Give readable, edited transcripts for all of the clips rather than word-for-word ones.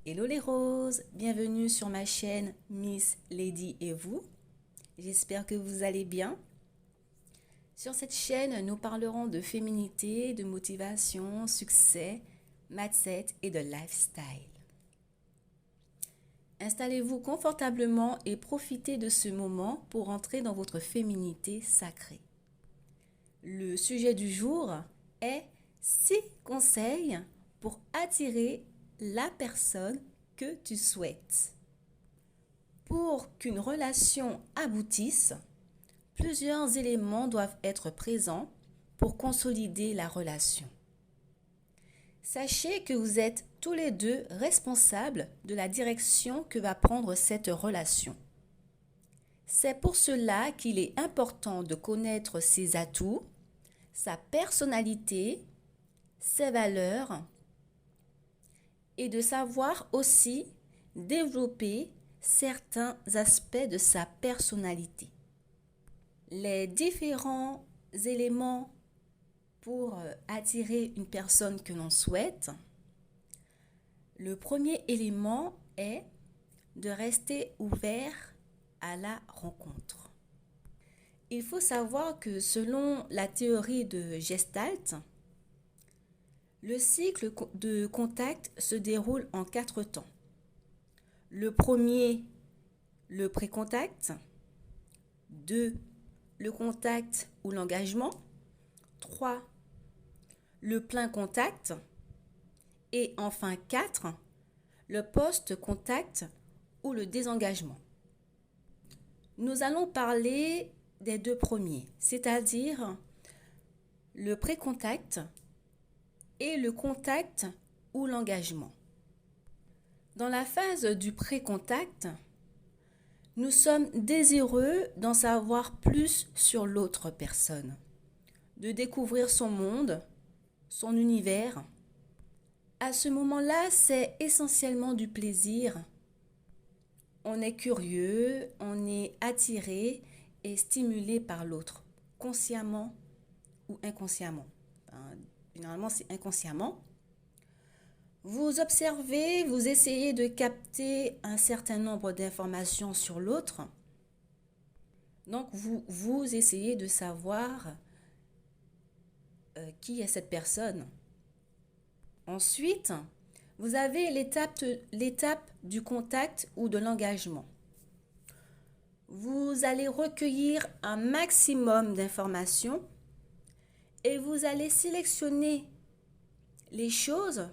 Hello les roses, bienvenue sur ma chaîne Miss Lady et vous. J'espère que vous allez bien. Sur cette chaîne, nous parlerons de féminité, de motivation, succès, mindset et de lifestyle. Installez-vous confortablement et profitez de ce moment pour entrer dans votre féminité sacrée. Le sujet du jour est 6 conseils pour attirer la personne que tu souhaites. Pour qu'une relation aboutisse, plusieurs éléments doivent être présents pour consolider la relation. Sachez que vous êtes tous les deux responsables de la direction que va prendre cette relation. C'est pour cela qu'il est important de connaître ses atouts, sa personnalité, ses valeurs et de savoir aussi développer certains aspects de sa personnalité. Les différents éléments pour attirer une personne que l'on souhaite. Le premier élément est de rester ouvert à la rencontre. Il faut savoir que selon la théorie de Gestalt, le cycle de contact se déroule en 4 temps. Le premier, le pré-contact. 2, le contact ou l'engagement. 3, le plein contact. Et enfin 4, le post-contact ou le désengagement. Nous allons parler des 2 premiers, c'est-à-dire le pré-contact et le contact ou l'engagement. Dans la phase du pré-contact, nous sommes désireux d'en savoir plus sur l'autre personne, de découvrir son monde, son univers. À ce moment-là, c'est essentiellement du plaisir. On est curieux, on est attiré et stimulé par l'autre, consciemment ou inconsciemment. Généralement, c'est inconsciemment. Vous observez, vous essayez de capter un certain nombre d'informations sur l'autre. Donc, vous essayez de savoir qui est cette personne. Ensuite, vous avez l'étape du contact ou de l'engagement. Vous allez recueillir un maximum d'informations et vous allez sélectionner les choses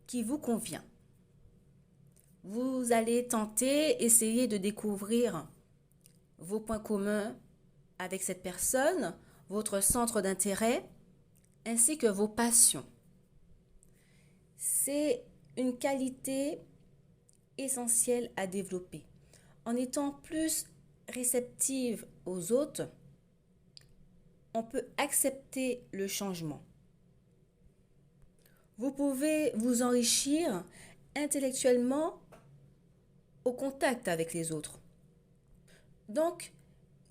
qui vous conviennent. Vous allez tenter, essayer de découvrir vos points communs avec cette personne, votre centre d'intérêt, ainsi que vos passions. C'est une qualité essentielle à développer. En étant plus réceptive aux autres, on peut accepter le changement. Vous pouvez vous enrichir intellectuellement au contact avec les autres. Donc,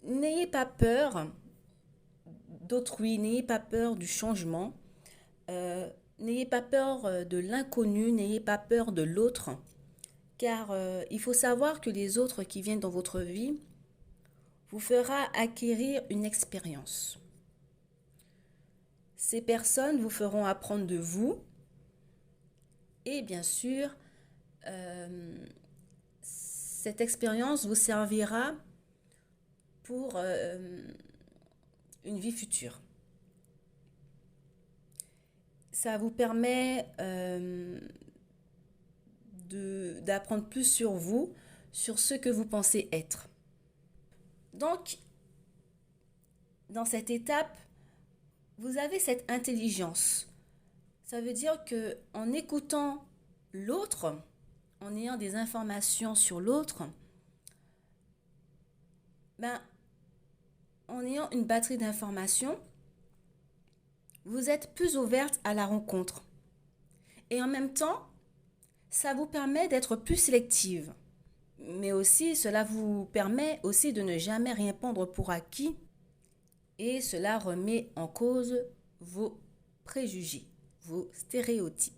n'ayez pas peur d'autrui, n'ayez pas peur du changement, n'ayez pas peur de l'inconnu, n'ayez pas peur de l'autre, car il faut savoir que les autres qui viennent dans votre vie vous fera acquérir une expérience. Ces personnes vous feront apprendre de vous et bien sûr, cette expérience vous servira pour une vie future. Ça vous permet d'apprendre plus sur vous, sur ce que vous pensez être. Donc, dans cette étape, vous avez cette intelligence. Ça veut dire que en écoutant l'autre, en ayant des informations sur l'autre, en ayant une batterie d'informations, vous êtes plus ouverte à la rencontre. Et en même temps, ça vous permet d'être plus sélective. Mais aussi, cela vous permet aussi de ne jamais rien prendre pour acquis. Et cela remet en cause vos préjugés, vos stéréotypes.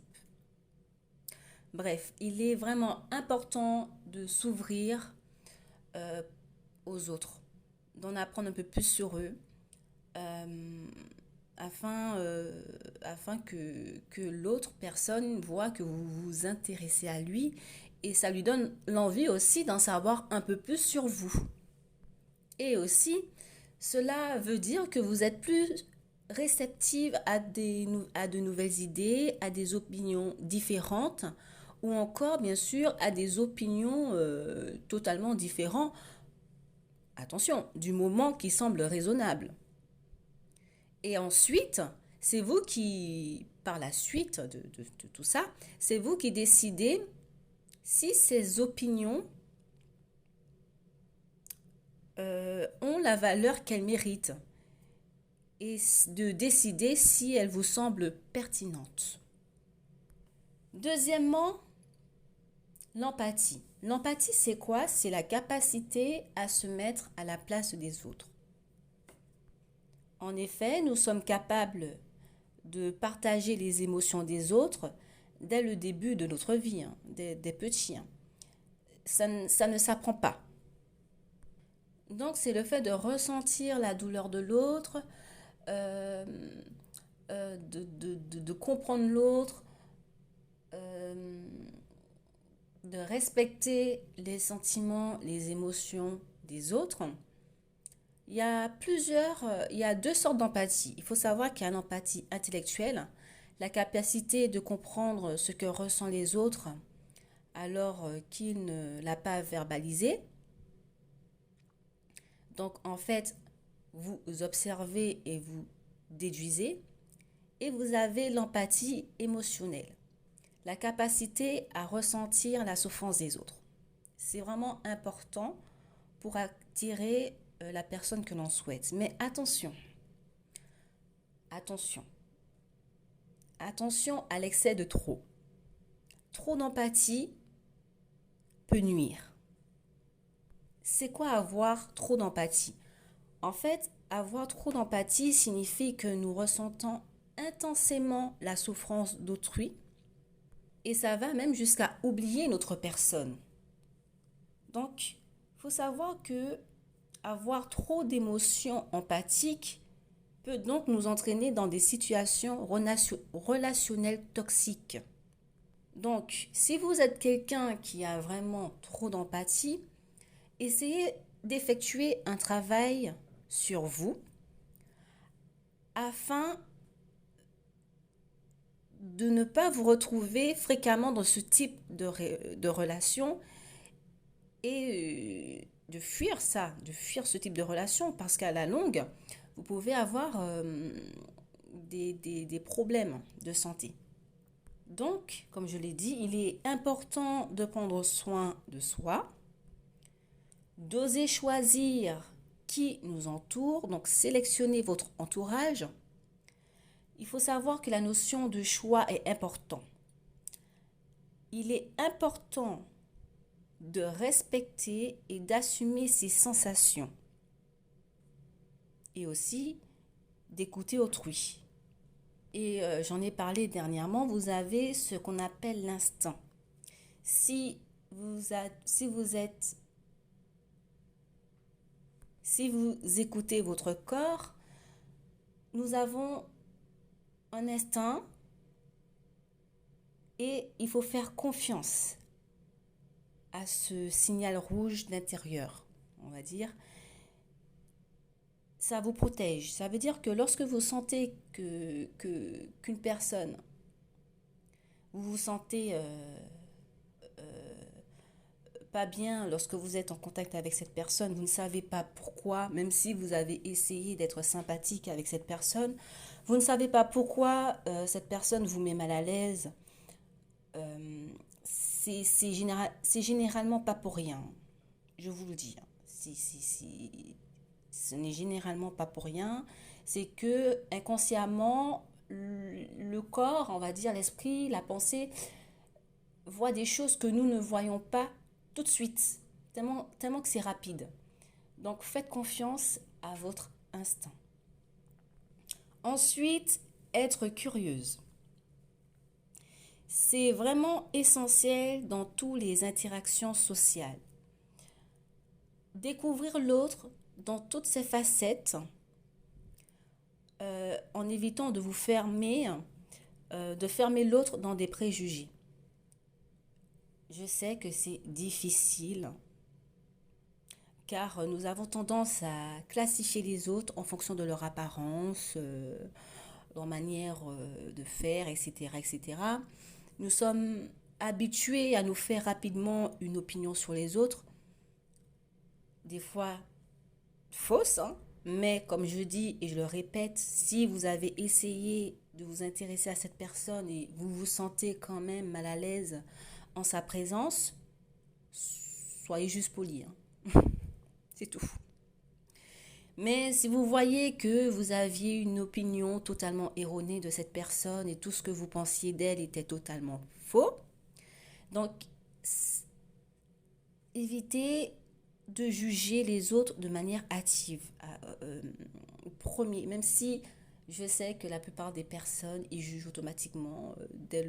Bref, il est vraiment important de s'ouvrir euh, aux autres, d'en apprendre un peu plus sur eux, euh, afin que l'autre personne voit que vous vous intéressez à lui et ça lui donne l'envie aussi d'en savoir un peu plus sur vous. Et aussi, cela veut dire que vous êtes plus réceptive à de nouvelles idées, à des opinions différentes, ou encore, bien sûr, à des opinions totalement différentes. Attention, du moment qui semble raisonnable. Et ensuite, c'est vous qui, par la suite de tout ça, c'est vous qui décidez si ces opinions ont la valeur qu'elles méritent et de décider si elles vous semblent pertinentes. Deuxièmement, l'empathie. L'empathie, c'est quoi? C'est la capacité à se mettre à la place des autres. En effet, nous sommes capables de partager les émotions des autres dès le début de notre vie, hein, des petits. Hein. Ça ne s'apprend pas. Donc, c'est le fait de ressentir la douleur de l'autre, euh, de comprendre l'autre, euh, de respecter les sentiments, les émotions des autres. Il y a deux sortes d'empathie. Il faut savoir qu'il y a une empathie intellectuelle, la capacité de comprendre ce que ressentent les autres alors qu'ils ne l'a pas verbalisé. Donc en fait, vous observez et vous déduisez. Et vous avez l'empathie émotionnelle, la capacité à ressentir la souffrance des autres. C'est vraiment important pour attirer la personne que l'on souhaite. Mais attention, attention, attention à l'excès de trop. Trop d'empathie peut nuire. C'est quoi avoir trop d'empathie? En fait, avoir trop d'empathie signifie que nous ressentons intensément la souffrance d'autrui et ça va même jusqu'à oublier notre personne. Donc, il faut savoir que avoir trop d'émotions empathiques peut donc nous entraîner dans des situations relationnelles toxiques. Donc, si vous êtes quelqu'un qui a vraiment trop d'empathie, essayez d'effectuer un travail sur vous afin de ne pas vous retrouver fréquemment dans ce type de relation et de fuir ça, de fuir ce type de relation parce qu'à la longue, vous pouvez avoir des problèmes de santé. Donc, comme je l'ai dit, il est important de prendre soin de soi, d'oser choisir qui nous entoure, donc sélectionnez votre entourage. Il faut savoir que la notion de choix est importante. Il est important de respecter et d'assumer ses sensations et aussi d'écouter autrui. Et j'en ai parlé dernièrement, vous avez ce qu'on appelle l'instinct. Si vous écoutez votre corps, nous avons un instinct et il faut faire confiance à ce signal rouge d'intérieur, on va dire. Ça vous protège. Ça veut dire que lorsque vous sentez qu'une personne, vous vous sentez pas bien lorsque vous êtes en contact avec cette personne, vous ne savez pas pourquoi, même si vous avez essayé d'être sympathique avec cette personne, vous ne savez pas pourquoi cette personne vous met mal à l'aise. C'est généralement pas pour rien, je vous le dis. Ce n'est généralement pas pour rien. C'est que inconsciemment, le corps, on va dire l'esprit, la pensée, voit des choses que nous ne voyons pas tout de suite, tellement que c'est rapide. Donc faites confiance à votre instinct. Ensuite, être curieuse. C'est vraiment essentiel dans toutes les interactions sociales. Découvrir l'autre dans toutes ses facettes, en évitant de vous fermer, de fermer l'autre dans des préjugés. Je sais que c'est difficile car nous avons tendance à classifier les autres en fonction de leur apparence, leur manière de faire, etc., etc. Nous sommes habitués à nous faire rapidement une opinion sur les autres, des fois fausse, hein, mais comme je dis et je le répète, si vous avez essayé de vous intéresser à cette personne et vous vous sentez quand même mal à l'aise en sa présence, soyez juste poli, hein. C'est tout. Mais si vous voyez que vous aviez une opinion totalement erronée de cette personne et tout ce que vous pensiez d'elle était totalement faux, donc évitez de juger les autres de manière hâtive. Premier, même si je sais que la plupart des personnes, ils jugent automatiquement dès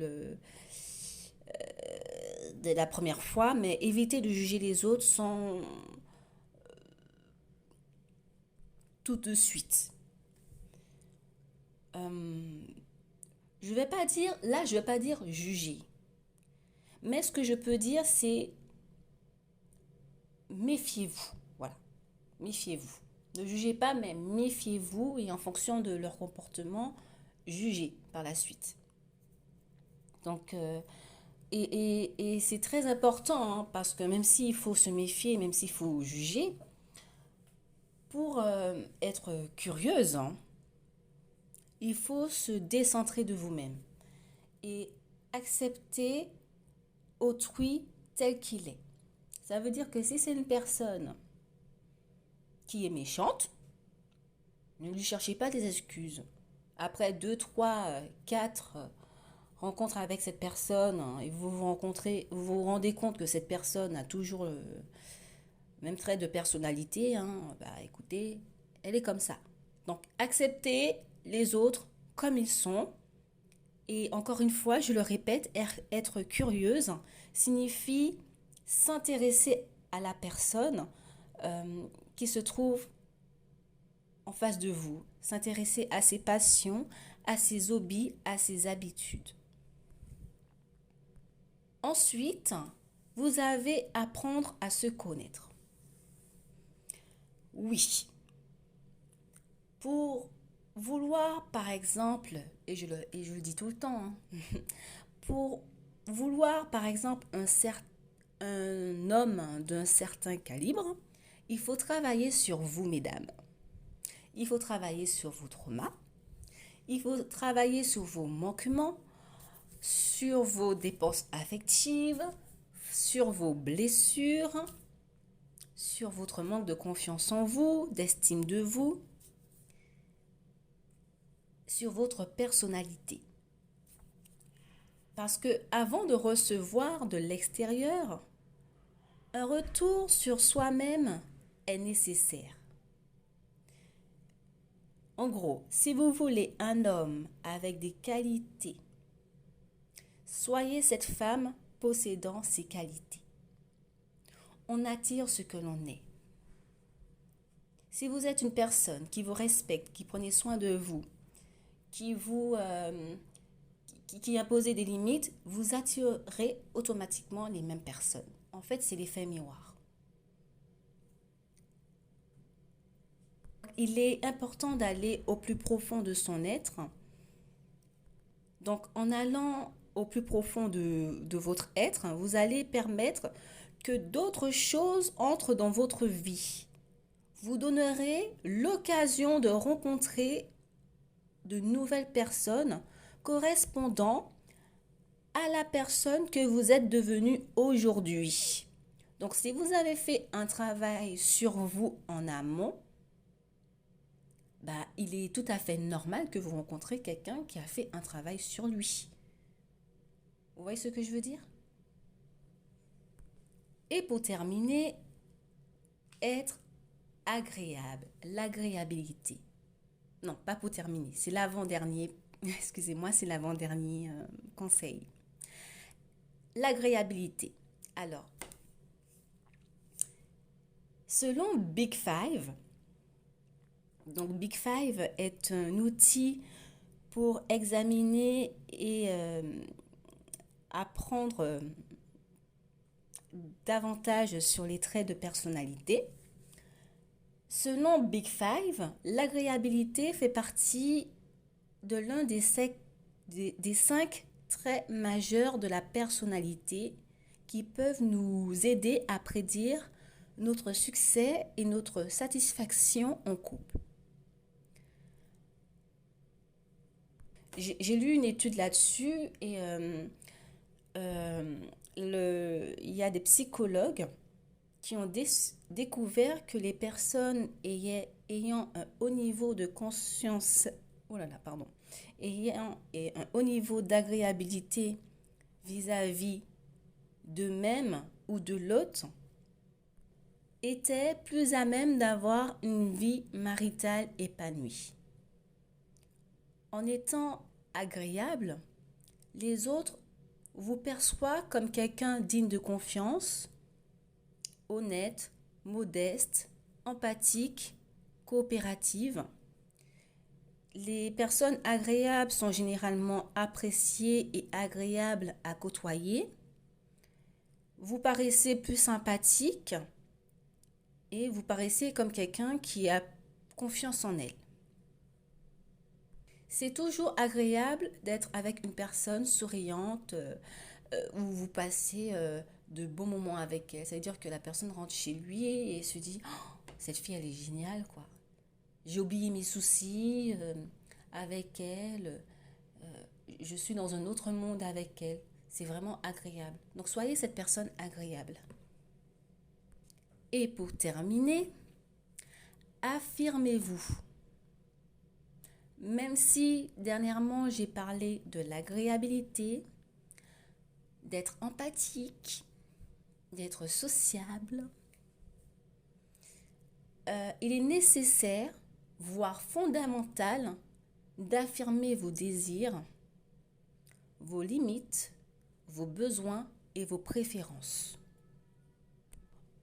la première fois, mais évitez de juger les autres sans tout de suite. Je vais pas dire, là, je vais pas dire juger. Mais ce que je peux dire, c'est méfiez-vous. Voilà, méfiez-vous. Ne jugez pas, mais méfiez-vous et en fonction de leur comportement, jugez par la suite. Donc, et c'est très important hein, parce que même s'il faut se méfier, même s'il faut juger, pour être curieuse, hein, il faut se décentrer de vous-même et accepter autrui tel qu'il est. Ça veut dire que si c'est une personne qui est méchante, ne lui cherchez pas des excuses. Après 2, 3, 4 rencontres avec cette personne hein, et vous vous rendez compte que cette personne a toujours le même trait de personnalité, hein, bah écoutez, elle est comme ça. Donc acceptez les autres comme ils sont. Et encore une fois, je le répète, être curieuse signifie s'intéresser à la personne qui se trouve en face de vous, s'intéresser à ses passions, à ses hobbies, à ses habitudes. Ensuite, vous avez à apprendre à se connaître. Oui, pour vouloir, par exemple, et je le dis tout le temps, hein, pour vouloir, par exemple, un homme d'un certain calibre, il faut travailler sur vous, mesdames. Il faut travailler sur vos traumas. Il faut travailler sur vos manquements, sur vos dépenses affectives, sur vos blessures, sur votre manque de confiance en vous, d'estime de vous, sur votre personnalité. Parce que avant de recevoir de l'extérieur, un retour sur soi-même est nécessaire. En gros, si vous voulez un homme avec des qualités, soyez cette femme possédant ces qualités. On attire ce que l'on est. Si vous êtes une personne qui vous respecte, qui prenez soin de vous, qui imposez des limites, vous attirerez automatiquement les mêmes personnes. En fait, c'est l'effet miroir. Il est important d'aller au plus profond de son être. Donc, en allant au plus profond de votre être, vous allez permettre que d'autres choses entrent dans votre vie. Vous donnerez l'occasion de rencontrer de nouvelles personnes correspondant à la personne que vous êtes devenue aujourd'hui. Donc, si vous avez fait un travail sur vous en amont, bah, il est tout à fait normal que vous rencontrez quelqu'un qui a fait un travail sur lui. Vous voyez ce que je veux dire? Et pour terminer, être agréable, l'agréabilité. Non, pas pour terminer, c'est l'avant-dernier, excusez-moi, c'est l'avant-dernier conseil. l'agréabilité. Alors, selon Big Five, donc Big Five est un outil pour examiner et apprendre davantage sur les traits de personnalité. Selon Big Five, l'agréabilité fait partie de l'un des 5 traits majeurs de la personnalité qui peuvent nous aider à prédire notre succès et notre satisfaction en couple. J'ai lu une étude là-dessus et il y a des psychologues qui ont découvert que les personnes ayant un haut niveau de conscience, ayant un haut niveau d'agréabilité vis-à-vis d'eux-mêmes ou de l'autre, étaient plus à même d'avoir une vie maritale épanouie. En étant agréable, les autres vous perçoivent comme quelqu'un digne de confiance, honnête, modeste, empathique, coopérative. Les personnes agréables sont généralement appréciées et agréables à côtoyer. Vous paraissez plus sympathique et vous paraissez comme quelqu'un qui a confiance en elle. C'est toujours agréable d'être avec une personne souriante où vous passez de bons moments avec elle. Ça veut dire que la personne rentre chez lui et se dit oh, cette fille, elle est géniale, quoi. J'ai oublié mes soucis avec elle. Je suis dans un autre monde avec elle. C'est vraiment agréable. Donc, soyez cette personne agréable. Et pour terminer, affirmez-vous. Même si dernièrement j'ai parlé de l'agréabilité, d'être empathique, d'être sociable, il est nécessaire, voire fondamental, d'affirmer vos désirs, vos limites, vos besoins et vos préférences.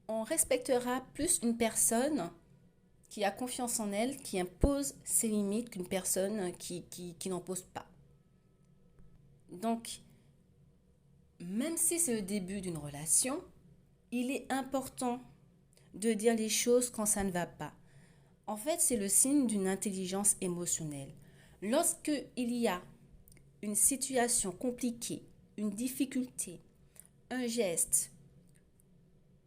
On respectera plus une personne qui a confiance en elle, qui impose ses limites qu'une personne qui n'en pose pas. Donc, même si c'est le début d'une relation, il est important de dire les choses quand ça ne va pas. En fait, c'est le signe d'une intelligence émotionnelle. Lorsqu'il y a une situation compliquée, une difficulté, un geste,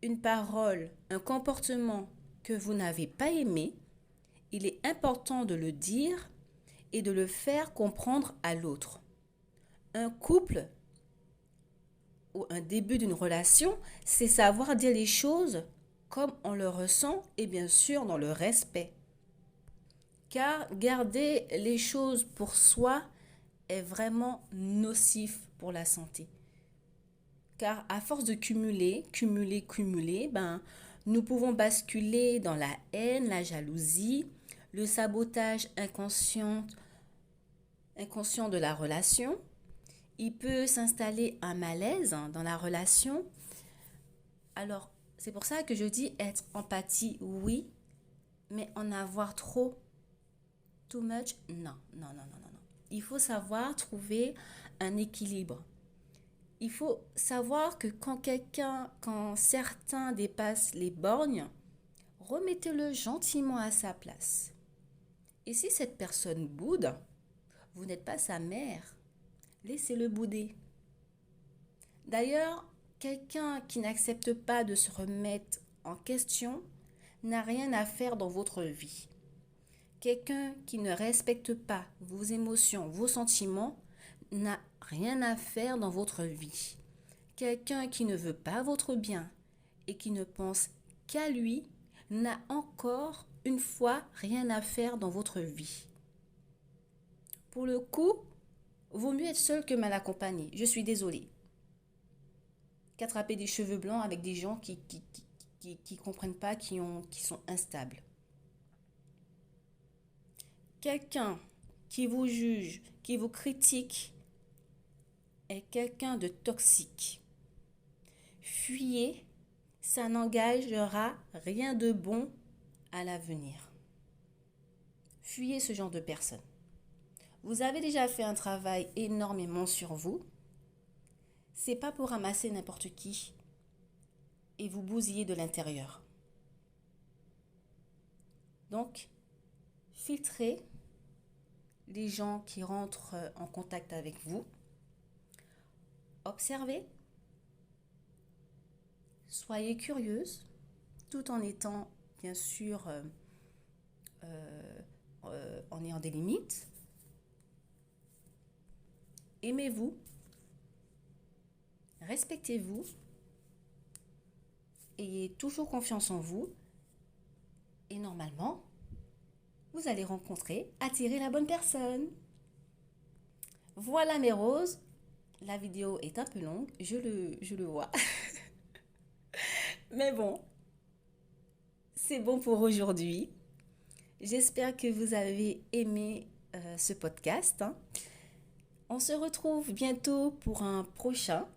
une parole, un comportement que vous n'avez pas aimé, il est important de le dire et de le faire comprendre à l'autre. Un couple ou un début d'une relation, c'est savoir dire les choses comme on le ressent et bien sûr dans le respect. Car garder les choses pour soi est vraiment nocif pour la santé. Car à force de cumuler, nous pouvons basculer dans la haine, la jalousie, le sabotage inconscient de la relation. Il peut s'installer un malaise dans la relation. Alors, c'est pour ça que je dis être empathie, oui, mais en avoir trop, too much, non. Il faut savoir trouver un équilibre. Il faut savoir que quand certains dépassent les bornes, remettez-le gentiment à sa place. Et si cette personne boude, vous n'êtes pas sa mère. Laissez-le bouder. D'ailleurs, quelqu'un qui n'accepte pas de se remettre en question n'a rien à faire dans votre vie. Quelqu'un qui ne respecte pas vos émotions, vos sentiments, n'a rien à faire dans votre vie. Quelqu'un qui ne veut pas votre bien et qui ne pense qu'à lui n'a encore une fois rien à faire dans votre vie. Pour le coup, vaut mieux être seul que mal accompagné. Je suis désolée. Qu'attraper des cheveux blancs avec des gens qui comprennent pas, qui sont instables. Quelqu'un qui vous juge, qui vous critique, est quelqu'un de toxique. Fuyez, ça n'engagera rien de bon à l'avenir. Fuyez ce genre de personnes. Vous avez déjà fait un travail énormément sur vous. C'est pas pour ramasser n'importe qui et vous bousiller de l'intérieur. Donc, filtrez les gens qui rentrent en contact avec vous. Observez. Soyez curieuse, tout en étant, bien sûr, en ayant des limites. Aimez-vous. Respectez-vous. Ayez toujours confiance en vous. Et normalement, vous allez attirer la bonne personne. Voilà mes roses. La vidéo est un peu longue, je le vois. Mais bon, c'est bon pour aujourd'hui. J'espère que vous avez aimé ce podcast. On se retrouve bientôt pour un prochain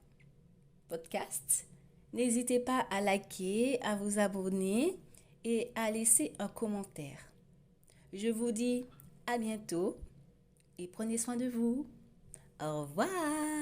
podcast. N'hésitez pas à liker, à vous abonner et à laisser un commentaire. Je vous dis à bientôt et prenez soin de vous. Au revoir.